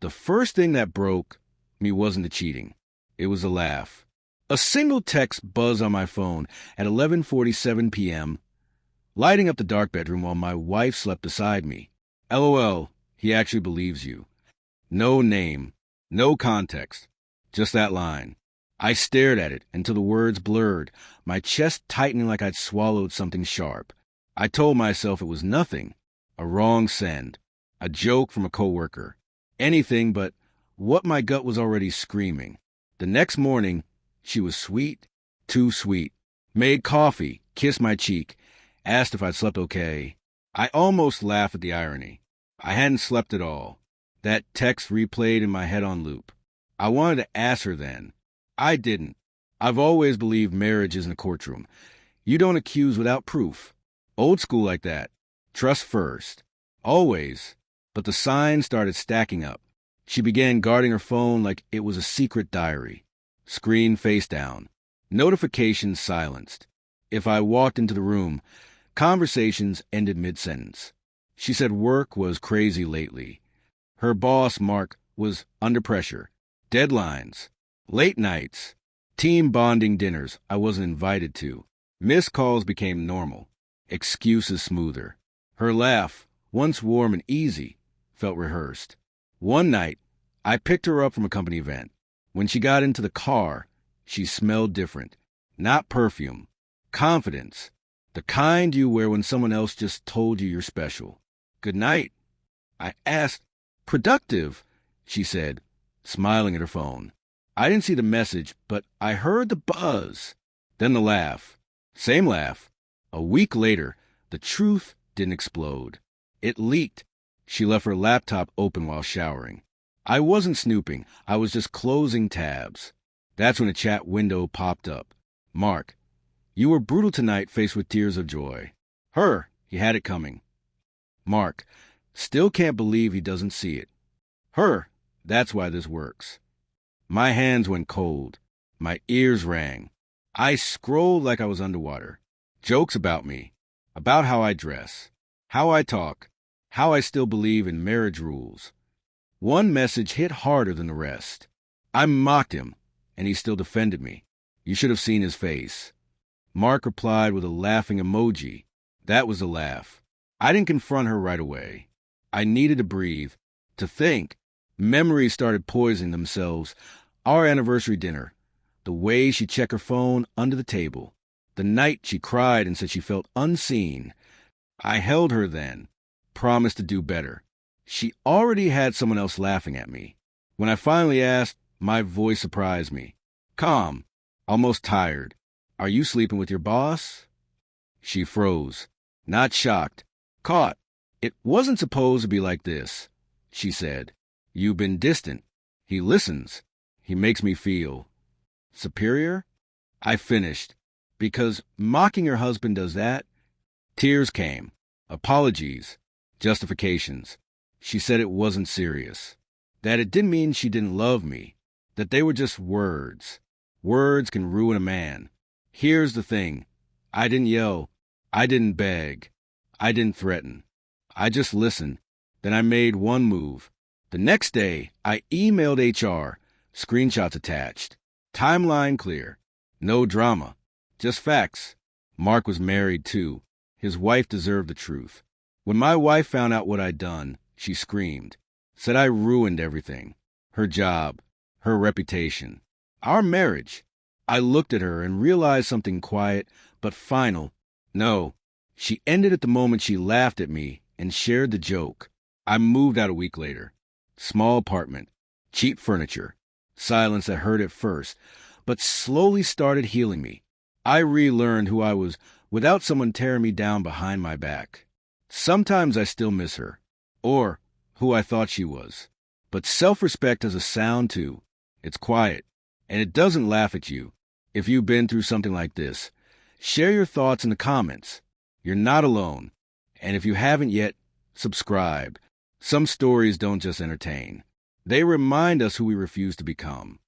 The first thing that broke me wasn't the cheating. It was a laugh. A single text buzzed on my phone at 11:47 p.m., lighting up the dark bedroom while my wife slept beside me. LOL, he actually believes you. No name, no context, just that line. I stared at it until the words blurred, my chest tightening like I'd swallowed something sharp. I told myself it was nothing, a wrong send, a joke from a coworker, anything but what my gut was already screaming. The next morning, she was sweet, too sweet, made coffee, kissed my cheek, asked if I'd slept okay. I almost laughed at the irony. I hadn't slept at all. That text replayed in my head on loop. I wanted to ask her then. I didn't. I've always believed marriage isn't a courtroom. You don't accuse without proof. Old school like that. Trust first. Always. But the signs started stacking up. She began guarding her phone like it was a secret diary. Screen face down. Notifications silenced. If I walked into the room, conversations ended mid-sentence. She said work was crazy lately. Her boss, Mark, was under pressure. Deadlines. Late nights. Team bonding dinners I wasn't invited to. Missed calls became normal. Excuses smoother. Her laugh, once warm and easy, felt rehearsed. One night, I picked her up from a company event. When she got into the car, she smelled different. Not perfume. Confidence. The kind you wear when someone else just told you you're special. Good night. I asked. Productive, she said, smiling at her phone. I didn't see the message, but I heard the buzz. Then the laugh. Same laugh. A week later, the truth didn't explode. It leaked. She left her laptop open while showering. I wasn't snooping. I was just closing tabs. That's when a chat window popped up. Mark, you were brutal tonight, faced with tears of joy. Her, he had it coming. Mark, still can't believe he doesn't see it. Her, that's why this works. My hands went cold. My ears rang. I scrolled like I was underwater. Jokes about me, about how I dress, how I talk, how I still believe in marriage rules. One message hit harder than the rest. I mocked him, and he still defended me. You should have seen his face. Mark replied with a laughing emoji. That was a laugh. I didn't confront her right away. I needed to breathe, to think. Memories started poisoning themselves. Our anniversary dinner, the way she checked her phone under the table, the night she cried and said she felt unseen. I held her then, promised to do better. She already had someone else laughing at me. When I finally asked, my voice surprised me. Calm, almost tired. Are you sleeping with your boss? She froze, not shocked, caught. It wasn't supposed to be like this, she said. You've been distant. He listens. He makes me feel superior. I finished. Because mocking her husband does that. Tears came. Apologies. Justifications. She said it wasn't serious. That it didn't mean she didn't love me. That they were just words. Words can ruin a man. Here's the thing. I didn't yell. I didn't beg. I didn't threaten. I just listened. Then I made one move. The next day, I emailed HR. Screenshots attached. Timeline clear. No drama. Just facts. Mark was married, too. His wife deserved the truth. When my wife found out what I'd done, she screamed. Said I ruined everything. Her job. Her reputation. Our marriage. I looked at her and realized something quiet, but final. No. She ended at the moment she laughed at me and shared the joke. I moved out a week later. Small apartment. Cheap furniture. Silence that hurt at first, but slowly started healing me. I relearned who I was without someone tearing me down behind my back. Sometimes I still miss her, or who I thought she was. But self-respect has a sound too. It's quiet, and it doesn't laugh at you. If you've been through something like this, share your thoughts in the comments. You're not alone. And if you haven't yet, subscribe. Some stories don't just entertain. They remind us who we refuse to become.